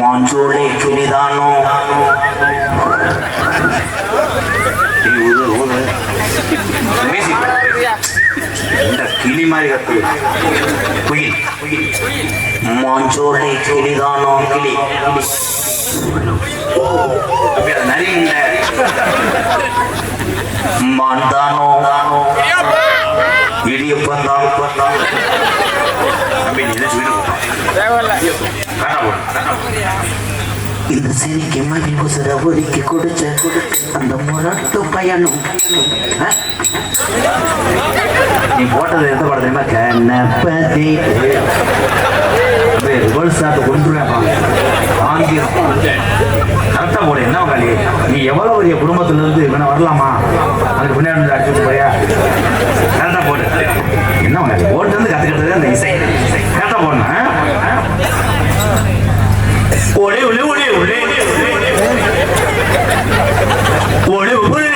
மாஞ்சோலை கிளிதானோ கிளி மாதிரி கத்து குயில் மாஞ்சோலை கிளிதானோ கிளி நரிமுண்ட மாந்தானோ இடியப்பந்தான் இந்த சிறிக்கு மகிழ் உசுர ஒதுக்கி கொடுத்த அந்த முரட்டு பயணம் நீ போட்டது எந்த படம் தெரியுமா? கண்ணப்பதி கொண்டுருவேன் கரெக்டா போட என்ன காலி நீ எவ்வளவு பெரிய குடும்பத்துல இருந்து இவனை வரலாமா அதுக்கு பின்னாடி அடிச்சு போறியா? கரெக்டா போடு என்ன ஓட்டு வந்து கத்துக்கிட்டது அந்த இசை கரெக்டா போடணும். ஒளி ஒளி ஒளி ஒளி ஒளி ஒளி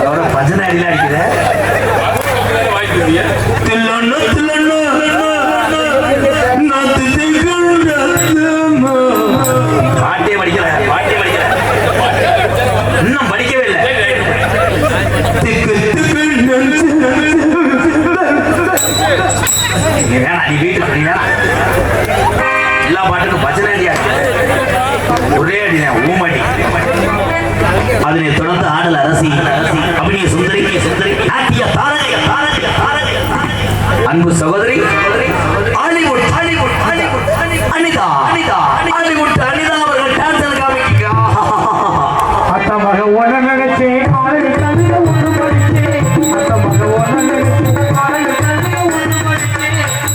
அவரை பஜனை அடியில அடிக்கிற பாட்டே படிக்கல பாட்டே படிக்கல இன்னும் படிக்கவே இல்லை. நீ வீட்டுக்கு எல்லா பாட்டுக்கும் பஜனை அடியா ஒரே அடிதான் ஊமடி. அதனை தொடர்ந்து ஆடல் அரசி அபிநய சுந்தரி நாட்டிய தாரக தாரக தாரக அன்பு சகோதரி Hollywood Hollywood Hollywood Anita Anita Hollywood Anita அவர்கள் டான்ஸ் காமிக்கா அத்தமாக ஒண்ணு நினைச்சே ஆளுக்கு தங்க ஒண்ணு படிச்சே அத்தமாக ஒண்ணு நினைச்சே ஆளுக்கு தங்க ஒண்ணு படிச்சே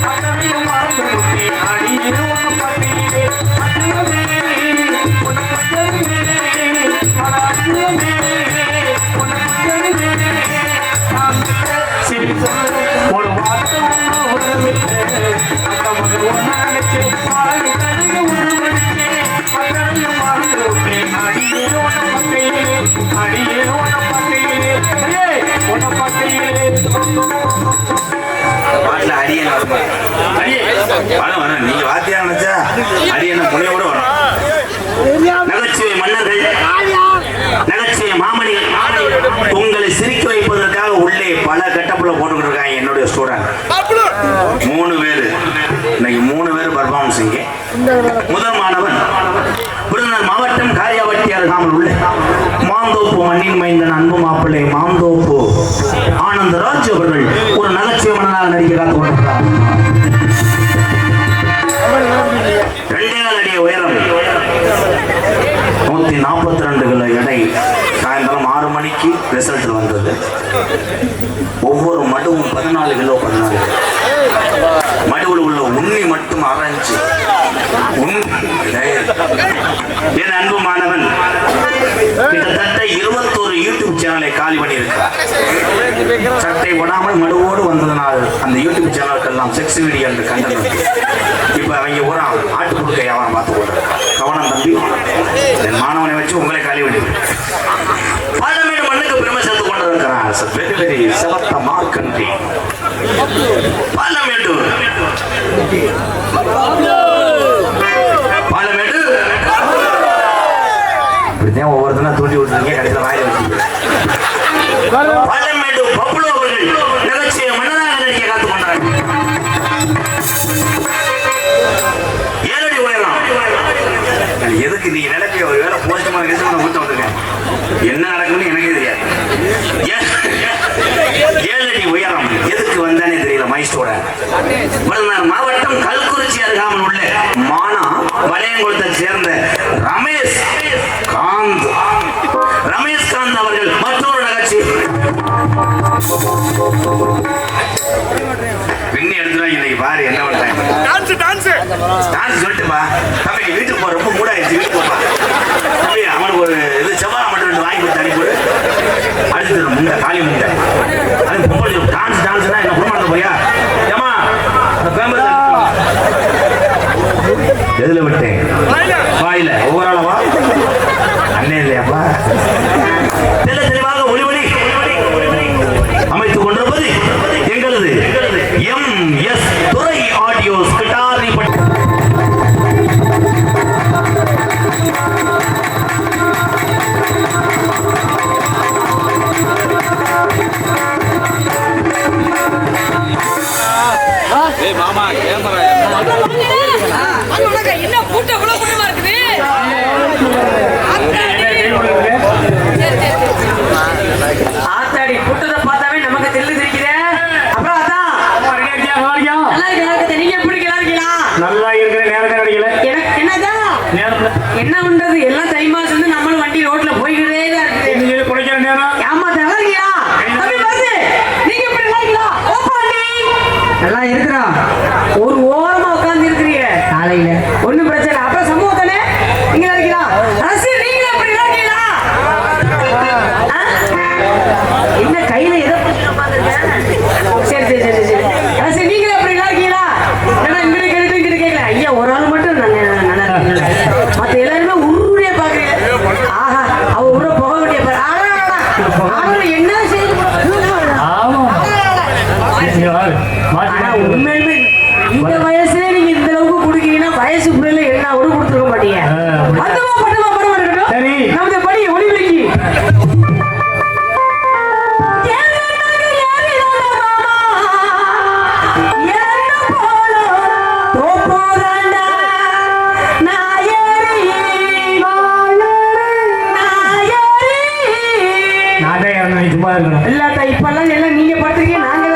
அத்தனையும் மறந்து விட்டே அடியே ஒண்ணு பண்ணியே அத்தனையே ஒண்ணு பண்ணியே அடியே ஒண்ணு பண்ணியே சரி ஒரு வார்த்தை ஒண்ணு அத்தமாக ஒண்ணு நினைச்சே ஆளுக்கு தங்க ஒண்ணு படிச்சே அத்தனையும் மறந்து விட்டே அடியே ஒண்ணு அடியே ஒண்ணு பண்ணியே ஒண்ணு பண்ணியே பாட்டுல அடியன் வரும் நீங்க வாத்தியா நினைச்சா அடியன் புனையோட வரும். நகைச்சுவை மன்னர்கள் நகைச்சுவை மாமணிகள் உங்களை சிரிக்க வைப்பதற்காக உள்ளே பல கட்டப்புல போட்டுக்கிட்டு இருக்காங்க. என்னுடைய ஸ்டூடெண்ட் 3 பேர் இன்னைக்கு 3 பேர் பர்ஃபார்மன்ஸ். இங்கே முதல் மாணவன் விருதுநகர் மாவட்டம் காரியாவட்டி அருகாமல் உள்ள மாந்தோப்பு மண்ணின் மைந்தன் அன்பு மாப்பிள்ளை மாந்தோப்பு ஆனந்தராஜ் அவர்கள் ஒரு நகைச்சுவை மன்னனாக நடிக்க காத்துக் கொண்டிருக்கிறார். 2 அடி உயரம் 142 கிலோ எடை. சாயந்தரம் 6 மணிக்கு ரிசல்ட் வந்தது. ஒவ்வொரு மடுவும் 14 கிலோ 14 மடுவில் உள்ள உண்ணி மட்டும் ஆராய்ச்சி என் அன்பு மாணவன் கிட்டத்தட்ட 21 யூடியூப் சேனலை காலி பண்ணியிருக்கிறார். சட்டை போடாமல் மடுவோடு வந்ததனால் அந்த யூடியூப் சேனலுக்கெல்லாம் செக்ஸ் வீடியோ என்று கண்டனம். இப்ப அவங்க ஒரு ஆட்டு கொடுக்க வியாபாரம் பார்த்து கொண்டிருக்கான். கவனம் தம்பி, என் மாணவனை வச்சு உங்களை காலி பண்ணி பாலமேடு மண்ணுக்கு பெருமை சேர்த்து கொண்டிருக்கிறான். வெரி வெரி செவத்த மார்க்கன்றி பாலமேடு பாலமேடு இப்படித்தான் ஒவ்வொருத்தனா தூண்டி விட்டுருக்கீங்க. கடைசியில் வாயில வச்சு பாலமேடு பப்புளு அவர்கள் நகைச்சுவை மன்னனாக நடிக்க காத்துக் கொண்டாங்க. 7 அடி உயரம். எதுக்கு நீ நினைப்ப ஒரு வேலை போஸ்டமான கேசமான ஊட்ட வந்திருக்கேன். என்ன நடக்குன்னு எனக்கே தெரியாது. 7 அடி உயரம் எதுக்கு வந்தானே தெரியல. மைஸ்டோட விருதுநகர் மாவட்டம் கல்குறிச்சி அருகாமல் உள்ள மானா வளையங்குளத்தை சேர்ந்த ரமேஷ் காந்த் அவர்கள் மற்றொரு நகைச்சி பின்னி எடுத்துருவாங்க. இன்னைக்கு பாரு என்ன பண்றாங்க சொல்லிட்டுப்பா தம்பி வீட்டுக்கு போற ரொம்ப மூடாயிருச்சு. வீட்டுக்கு போப்பா தம்பி அவனுக்கு ஒரு இது செவ்வாய் மட்டும் 2 வாங்கி கொடுத்து அனுப்பி அடுத்து முண்டை காலி முண்டை அது பொம்பளை டான்ஸ்னா என்ன குடும்பம் போயா ஏமா எதுல விட்டேன் வாயில ஒவ்வொரு ஆளவா அண்ணே இல்லையாப்பா தெளிவாக ஒளி அமைத்துக் கொண்டிருப்பது எங்களது என்ன கூட்டம் இவ்வளவு கூட்டமா இருக்குது? ஆத்தாடி கூட்டத்தை பார்த்தாவே நமக்கு தெரியல தெரியுது. அப்புறம் அதான் நல்லா இருக்கு. நீங்க எப்படி இருக்கீங்களா? நல்லா இருக்கிற நேரத்தை கிடைக்கல. எனக்கு என்னதான் என்ன பண்றது? எல்லாம் தை மாசம் வந்து நம்மளும் வண்டி ரோட்ல போய்கிட்டே தான் இருக்குது. குறைக்கிற நேரம் ஆமா நல்லா இருக்கியா? தம்பி பாத்து நீங்க எப்படி இருக்கீங்களா? நல்லா இருக்கிறா. ஒரு ஓரமா உட்கார்ந்து இருக்கிறீங்க காலையில ஒண்ணும் பிரச்சனை இல்லை. அப்புறம் சமூகம் தானே நீங்க இருக்கீங்களா? அரசு நீங்க எப்படி இருக்கீங்களா? என்ன கையில எதை பிடிச்சிட்டு உட்கார்ந்துருக்கேன்? சரி சரி சரி சரி அரசு நீங்க எப்படி இருக்கீங்களா? ஏன்னா இங்கிட்ட கேட்டு இங்கிட்ட கேட்கல. ஐயா ஒரு ஆள் மட்டும் நல்லா இருக்கீங்களா? மத்த எல்லாருமே உருடைய பாக்குறீங்க. ஆஹா அவ உருவ போக வேண்டிய பாரு. ஆனா என்ன செய்து ஆனா உண்மையுமே இந்த வயசுல நீங்க இந்த அளவுக்கு குடுக்கீங்கன்னா வயசு பிள்ளைல என்ன கூட கொடுத்துருக்க மாட்டீங்க. பட்டுமா பட்டுமா படம் இருக்கட்டும். நமது படி ஒளிவிக்கி இல்லாத இப்பெல்லாம் எல்லாம் நீங்க படுத்துருக்கீங்க. நாங்க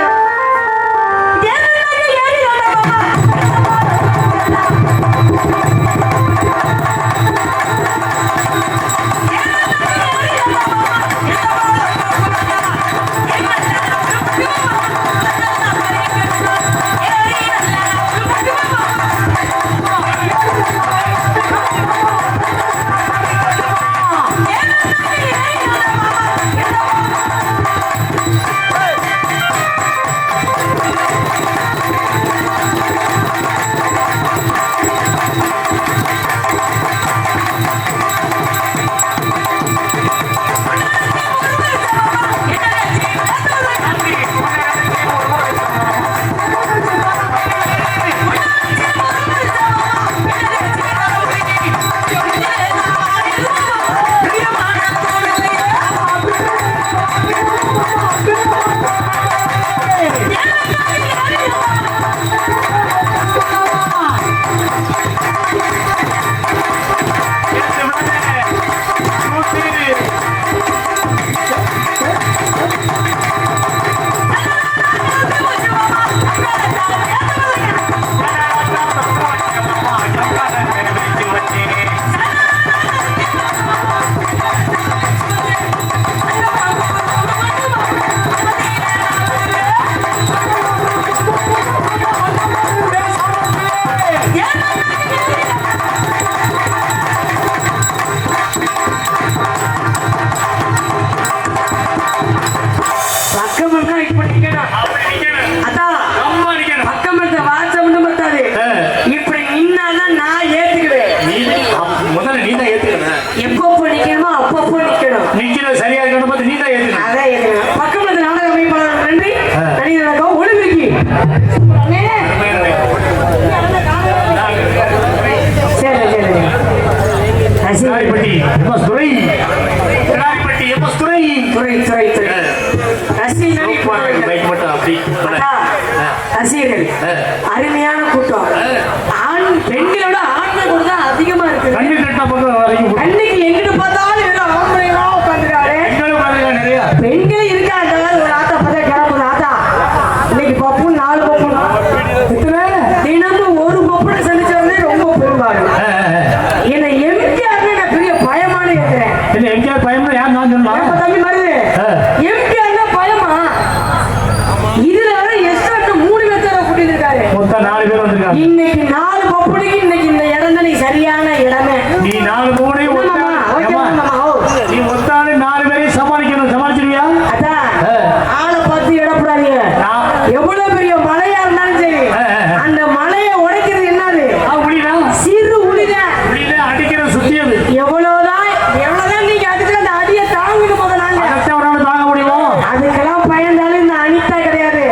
அருமையான கூட்டம். ஆண் பெண்களை விட ஆண்கள் கூட தான் அதிகமா இருக்கு. கண்ணுக்கு எங்கிட்டு பார்த்தாலும் பெண்களே இருக்காங்க. ஒரு ஆத்தா பார்த்தா கிளம்புது. ஆத்தா இன்னைக்கு பப்பு 4 பப்பு தினமும் ஒரு பப்புனை சந்திச்சவங்க ரொம்ப பெரும்பாடு. என்னை எம்ஜிஆர் நான் பெரிய பயமான இருக்கிறேன். எம்ஜிஆர் பயமா யார் நான் சொன்னா தம்பி மருது எம்ஜிஆர் பயமா? இதுல வர எஸ்ட் 3 பேர் கூட்டிட்டு இருக்காரு. மொத்தம் 4 பேர் வந்திருக்காங்க. இன்னைக்கு 4 பப்புனைக்கு இன்னைக்கு இந்த இடம் தான் சரியான இடமே. நீ 4 பப்புனை நீ மொத்தாலே 4 பேரையும் சமாளிக்கணும். சமாளிச்சிருவியா? அதான் ஆளை பார்த்து இடப்படாதீங்க. எவ்வளவு பெரிய மலையா இருந்தாலும் சரி அந்த மலையை உடைக்கிறது என்னது? சிறு உளிதான். அடிக்கிற சுத்தியது எவ்வளவுதான் நீங்க அடிச்சு அந்த அடியை தாங்கணும். போது நாங்க தாங்க முடியுமோ? அதுக்கெல்லாம் பயந்தாலும் இந்த அனிதா கிடையாது.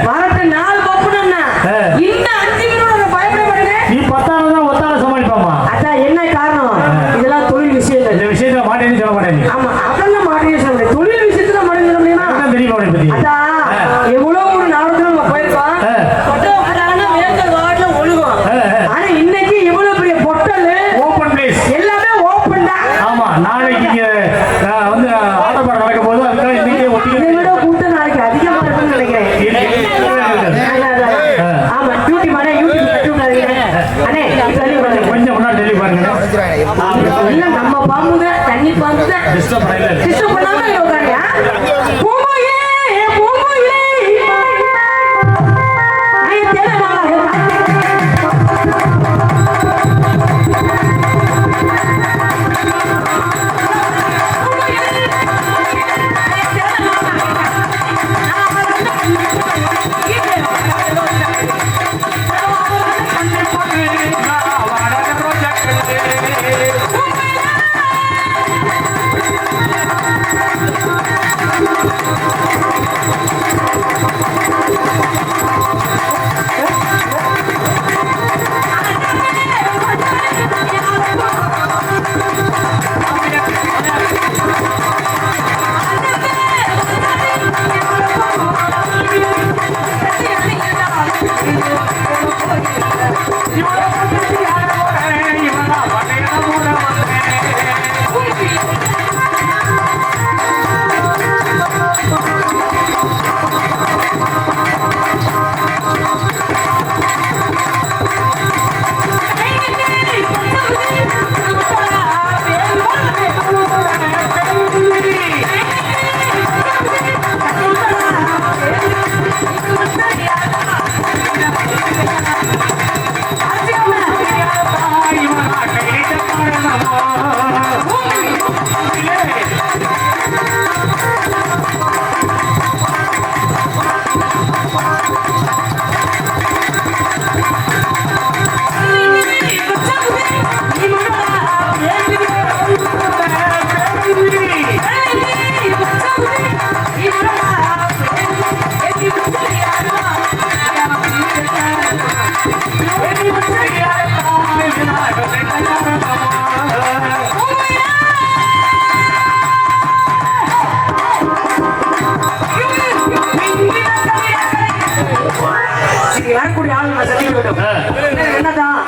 வரட்டு 4 பப்புனா இந்த 5 பேரோட பயப்பட மாட்டேன். நீ 10ஆவது தான் ஒத்தால சமாளிப்பாமா? அதான் என்ன காரணம்? இதெல்லாம் தொழில் விஷயங்கள். இந்த விஷயத்துல மாட்டேன்னு சொல்ல மாட்டேன். ஆமா அதெல்லாம் மாட்டேன்னு சொல்ல முடியாது. தொழில் விஷயத்துல மாட்டேன்னு சொல்ல முடியுமா? தெரியுமா உனக்கு பத்தி? அதான் எவ்வளவு ஒரு நாடகத்துல நம்ம போயிருக்கோம். வேர்கள் வார்டுல ஒழுகும். ஆனா இன்னைக்கு இவ்வளவு எல்லாம் நம்ம பாம்பு தான், தண்ணி பாம்பு தான். டிஸ்டர்ப் பண்ணல டிஸ்டர்ப் பண்ணாம இங்க உட்காருங்க. பூமாயே, பூமாயே. ஐயா, தேடலாம். வரக்கூடிய ஆள் நான் சந்திக்க வேண்டும். என்னதான்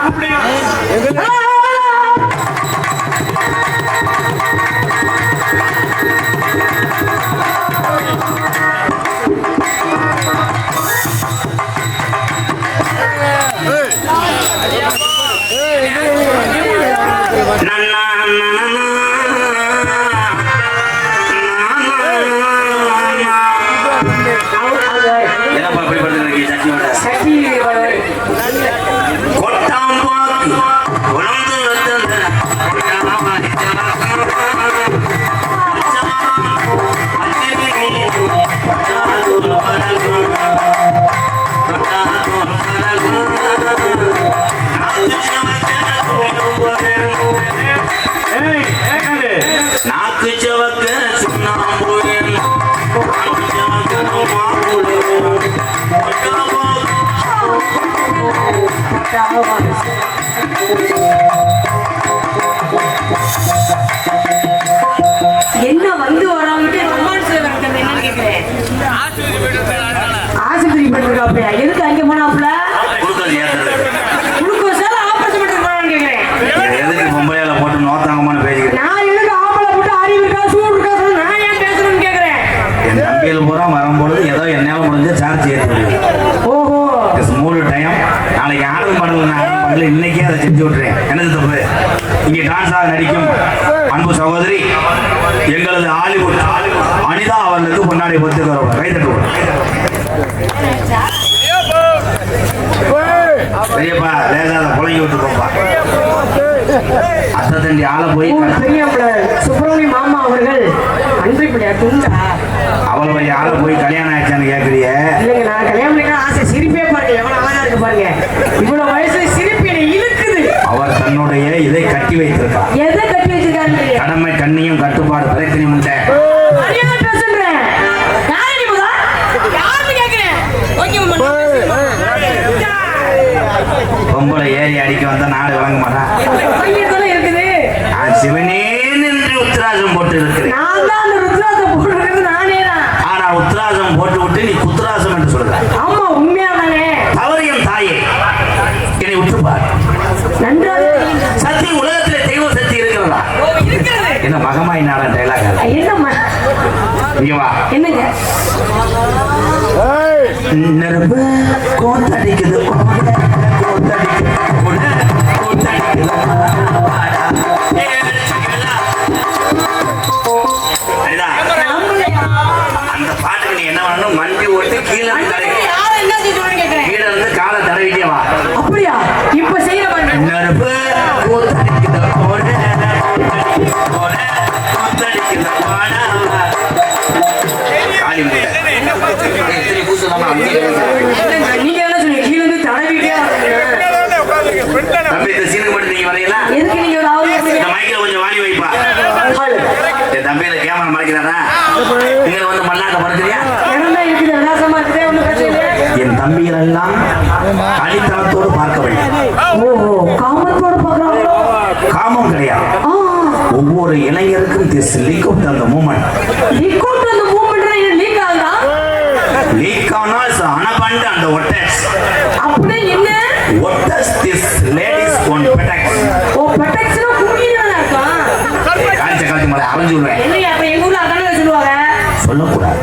என்ன வந்து வரவங்க என்னன்னு கேக்குறேன். ஆஸ்பத்திரி பண்ணிருக்காப்ல, எதுக்கு அங்க போனாப்ல? குளுக்கோஸால ஆபரேஷன் பண்ணிருக்கான்னு கேக்குறேன். எதுக்கு பொம்பளையால போட்டு நோத்தாங்கம்மான்னு பேசிக்கிறேன். நான் எதுக்கு ஆம்பளை போட்டு அறிவு இருக்கா சூடு இருக்கா சொல்லி நான் ஏன் பேசணும்னு கேக்குறேன். என் தம்பியில் பூரா வரும்பொழுது ஏதோ என்னால முடிஞ்ச சார்ஜ் ஏற்றி ஓஹோ மூணு டைம் நாளைக்கு ஆர்டர் பண்ணல இன்னைக்கே அதை செஞ்சு விட்டுறேன். என்னது தப்பு? இங்கே டான்ஸாக நடிக்கும் அன்பு சகோதரி எங்களது ஹாலிவுட் அனிதா அவர்களுக்கு முன்னாடி ஒத்துக்கிறோம். கைதட்டுவோம். பெரியப்பா லேசாத புழங்கி விட்டுருக்கோம்ப்பா. அத்தை தண்டி ஆளை போய் பெரியப்பட சுப்பிரமணிய மாமா அவர்கள் அன்பிப்படியா துண்டா அவளை ஆளை போய் கல்யாணம் ஆயிடுச்சான்னு கேட்குறிய? இல்லைங்க, நான் கல்யாணம் பண்ணிக்கலாம் ஆசை. சிரிப்பே பாருங்க, எவ்வளவு அழகா இருக்கு பாருங்க. இவ்வளவு வயசுல சிரிப்பு என்னை இழுக்குது. அவர் தன்னுடைய இதை கட்டி வைத்திருக்கார். எதை கட்டி வச்சிருக்காரு? கடமை கண்ணியும் கட்டுப்பாடு பிரச்சனை உண்டு. பொம்பளை ஏறி அடிக்க வந்தா நாடு வழங்க மாட்டான். இருக்குது சிவனே என்று உத்திராஜம் போட்டு இருக்கிறேன். ஆனா உத்திராஜம் போட்டு விட்டு நீ குத்திராசம் என்று சொல்ற. ஆமா, உண்மையாதானே? தவறியும் தாயே என்னை விட்டுப்பார். சக்தி உலகத்துல தெய்வ சக்தி இருக்கிறதா? என்ன மகமாய் நாட டைலாக்? என்னம்மா என்னங்க நெருப்பு கோத்தடிக்குது கோத்தடிக்குது கீழ இருந்து காலை தடவிட்டே வா. அப்படியா இப்ப செய்யற பாருங்க. நரம்பு கூத்தடிக்குது போட, போட, கூத்தடிக்குது போட. காளி முட்டை. எத்தனை பூசுலாமா? நீங்க என்ன சொன்னீங்க? கீழ இருந்து தடவிட்டே வரீங்க. தம்பி இந்த சீனுக்கு மட்டும் நீங்க வரீங்களா? எதுக்கு நீங்க ஒரு ஆளு இந்த மைக்கில் கொஞ்சம் வாலி வைப்பா. என் தம்பியில கேமரா மறைக்கிறாரா? நீங்க வந்து மல்லாக்க பறக்குறியா? இடம்தான் இருக்குது, விலாசமா இருக்குது, ஒண்ணும் பிரச்சனை இல்லை. என் தம்பிகள் எல்லாம் அடித்தளத்தோடு பார்க்க வேண்டும். ஓஹோ, காமத்தோட பாக்குறாங்களோ? காமம் கிடையாது. ஒவ்வொரு இளைஞருக்கும் திஸ் லீக் அவுட் அந்த மூமெண்ட். லீக் அவுட் அந்த மூமெண்ட் லீக் ஆகுதா? லீக் ஆனால் அனபண்ட் அந்த ஒட்டஸ். அப்படி என்ன? ஒட்டஸ் திஸ் லேடிஸ் ஒன் பெட்டக்ஸ். ஓ பெட்டக்ஸ்னா குங்கினா இருக்கா? காஞ்ச காலத்து மேல அரைஞ்சு விடுவேன். என்னையா அப்ப எங்க ஊர்ல அதானே சொல்லுவாங்க. சொல்லக்கூடாது.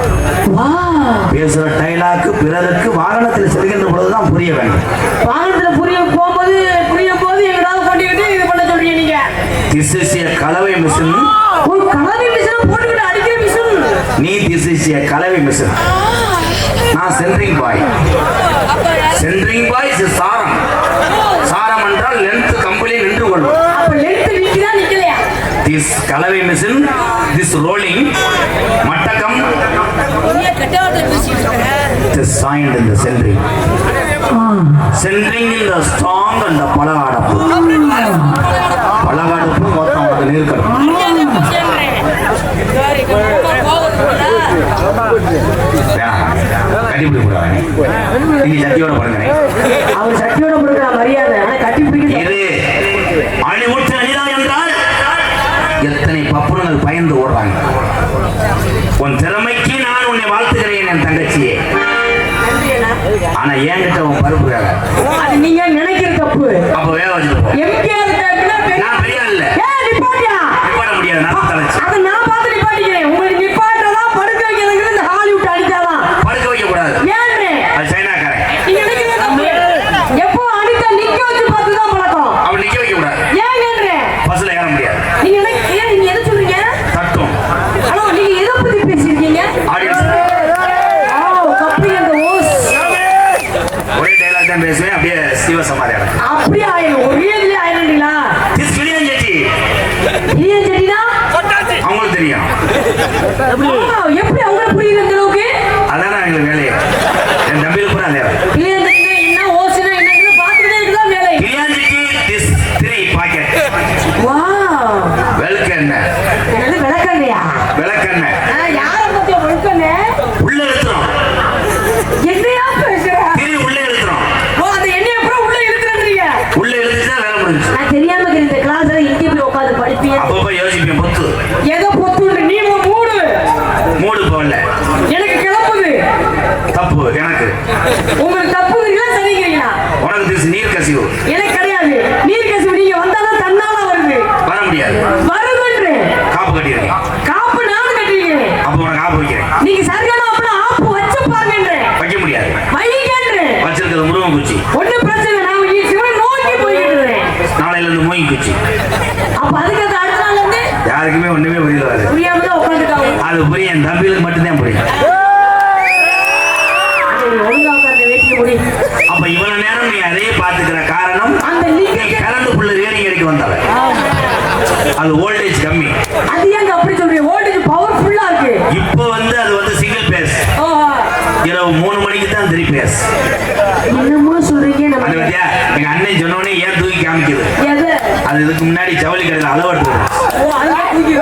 வா பேசுற டைலாக்கு பிறருக்கு வாகனத்தில் செல்கின்ற பொழுதுதான் புரிய வேண்டும். வாகனத்துல புரியும் போது எங்கடாவது கொண்டிட்டு இது பண்ண சொல்றீங்க நீங்க. திஸ் இஸ் எ கலவை மிஷின். ஒரு கலவை மிஷின் போட்டுக்கிட்டு அடிக்கிற மிஷின். நீ திஸ் இஸ் எ கலவை மிஷின். நான் centring boy. Centring boy is சாரம். சாரம் என்றால் லென்த் கம்பெனி நின்று கொள்ளும். அப்ப லென்த் நிக்குதா நிக்கலையா? திஸ் கலவை மிஷின் திஸ் ரோலிங் மட்டகம் திஸ் சாயிண்ட் in the centering. Centering in the strong and the பலகாடப்பு. பலகாடப்பு மொத்தம் அது நீர்க்கணும். கட்டிப்பிடி கூடாது. நீங்க சட்டியோட பாருங்க. அவர் சட்டியோட கொடுக்குற மரியாதை ஆனா கட்டி பிடிக்க இது அணிமுற்று அணிதா என்றால் எத்தனை பப்புனங்கள் பயந்து ஓடுறாங்க. உன் திறமைக்கு நான் உன்னை வாழ்த்துகிறேன் என் தங்கச்சியே. ஆனா என்கிட்ட உன் பருப்பு வேற. அது நீங்க நினைக்கிற தப்பு. அப்ப வேக வச்சுட்டு எம்கேஆர் கேப்னா நான் பெரிய இல்ல. நிப்பாட்டியா? நிப்பாட்ட முடியாது. நான் தலைச்சு அத நான் பார்த்து நிப்பாட்டிக்கிறேன். உங்களுக்கு நிப்பாட்டதா படுக்க வைக்கிறதுக்கு இந்த ஹாலிவுட் அடிச்சாதான் படுக்க வைக்க கூடாது. ஏன்னு? அது சைனாக்காரன். நீங்க நினைக்கிற தப்பு. எப்போ அடிச்சா நிக்க வச்சு பார்த்து தான் பழக்கம். அவன் நிக்க வைக்க கூடாது. ஏங்கன்றே? பஸ்ல ஏற முடியாது. நீங்க எதை சொல்றீங்க? தட்டும். ஹலோ நீங்க எதை பத்தி பேசிருக்கீங்க? ஆடியன்ஸ் கப்பி அந்த ஓஸ். ஒரே டயலாக் தான் பேசுவேன். அப்படியே சிவசமாதி அடக்கும். அப்படியே ஆயிரும். ஒரே இதுல ஆயிரண்டீங்களா? This Cleanth ஜெட்டி. ஏன் செடினா? அவங்களுக்கு தெரியும். எப்படி அவங்களுக்கு புரியுது அந்த அளவுக்கு? அதானே எங்களுக்கு வேலையை. என் தம்பியில் கூட அதே கிளியன் ஜெட்டினா என்ன, ஓஸ்னா என்னன்னு பார்த்துக்கிட்டே இருக்குதான் வேலை. கிளியன் ஜெட்டி திஸ் 3 பாக்கெட். வாவ். வெளுக்கெண்ணெய். என்னது விளக்கண்ணையா? விளக்கெண்ணெய். யாரை பத்தி விளக்கண்ணே? உள்ள எடுத்துறோம். என்னையா பேசுற? திரி உள்ள எடுத்துறோம். ஓ அந்த எண்ணெய் அப்புறம் உள்ள இழுத்துறீங்க. உள்ள எடுத்துச்சா வேலை முடிஞ்சுச்சு. நான் தெரியாம இந்த கிளாஸ்ல இங்கே போய் உட்கார்ந்து படிப்பீங்க. அப்பப்ப யோசிப்பேன். பொத்து ஏதோ பொத்துன்னு நீ மூடு. மூடு போகல. எனக்கு கிளப்புது. தப்பு எனக்கு. உங்களுக்கு தப்புங்களா சரிங்களா? உனக்கு திஸ் நீர் கசிவு. எனக்கு கிடையாது. நீர் கசிவு நீங்க வந்தாதான் தன்னால வருது. வர முடியாது. வருதுன்றே. காப்பு கட்டிடுறேன். காப்பு நானும் கட்டிருக்கேன். அப்ப உனக்கு காப்பு வைக்கிறேன். நீங்க சரியான அப்படி ஆப்பு வச்சு பாருங்கன்றே. வைக்க முடியாது. வைங்கன்றே. வச்சிருக்கிறது முருகன் குச்சி. ஒண்ணு பிரச்சனை நான் சிவன் நோக்கி போயிட்டு இருக்கேன். நாளையில இருந்து மூங்கி குச்சி. அப்ப அதுக்கு அடுத்த நாள்ல இருந்து யாருக்குமே ஒண்ணுமே புரியல. புரியாம தான் உட்காந்துட்டாங்க. அது புரியும். என் தம்பிகளுக்கு மட்டும்தான் புரியும். ஒழுங்கா உட்கார்ந்து வேட்டிக்கு முடி. அப்ப இவ்வளவு நேரம் நீ அதையே பாத்துக்கிற காரணம் அந்த நீ நீங்க கரண்ட் புள்ள ரேடிங் அடிக்க வந்தவ. அது வோல்டேஜ் கம்மி. அது ஏங்க அப்படி சொல்றீங்க? வோல்டேஜ் பவர்ஃபுல்லா இருக்கு. இப்போ அது சிங்கிள் பேஸ். இரவு 3 மணிக்கு தான் 3 பேஸ். என்னமோ சொல்றீங்க. நம்ம அது பத்தியா எங்க அண்ணன் சொன்னோடனே ஏன் தூக்கி காமிக்குது. எது? அது இதுக்கு முன்னாடி ஜவுளி கடையில் அளவு எடுத்தது. ஓ அதுதான் தூக்கி.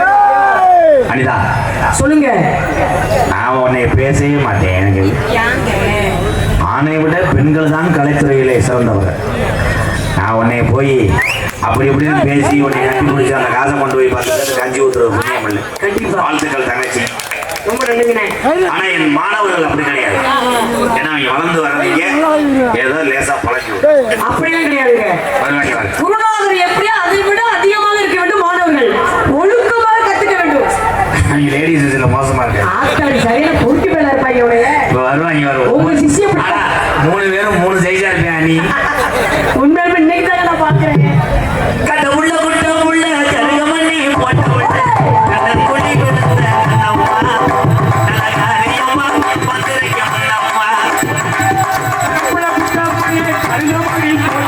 அனிதா சொல்லுங்க. நான் உன்னை பேசவே மாட்டேன். எனக்கு யாங்க ஆணை விட பெண்கள் தான் கலைத்துறையிலே சிறந்தவர். நான் உன்னை போய் அப்படி இப்படின்னு பேசி உன்னை கட்டி பிடிச்சி அந்த காசை கொண்டு போய் பார்த்து கஞ்சி ஊத்துறது புண்ணியம் இல்லை. கண்டிப்பா. வாழ்த்துக்கள் தங்கச்சி. ரொம்ப நன்றிங்கண்ணே. ஆனா என் மாணவர்கள் அப்படி கிடையாது. ஏன்னா அவங்க வளர்ந்து வர்றீங்க ஏதோ லேசா பழக்கி அப்படிலாம் கிடையாதுங்க. குருநாதர் எப்படியா அதை விட அதிகமாக இருக்க வேண்டும். மாணவர்கள் ஒழுக்கமாக கத்துக்க வேண்டும். லேடிஸ் இதுல மோசமா இருக்கு. ஆத்தாடி சரியான பொறுக்கி மேல இருப்பாங்க. இப்ப வருவாங்க உங்க சிஷ்ய 3 பேரும் 3 சைஸா இருப்பேன். நீ உண்மையுமே இன்னைக்கு தான் நான் பாக்குறேன். கட்ட உள்ள குட்ட உள்ள கரகமணி போட்ட உள்ள கண்ணன் கொடி கொடுத்த அம்மா நல்ல காரியமா வந்திருக்க அம்மா. ஆடி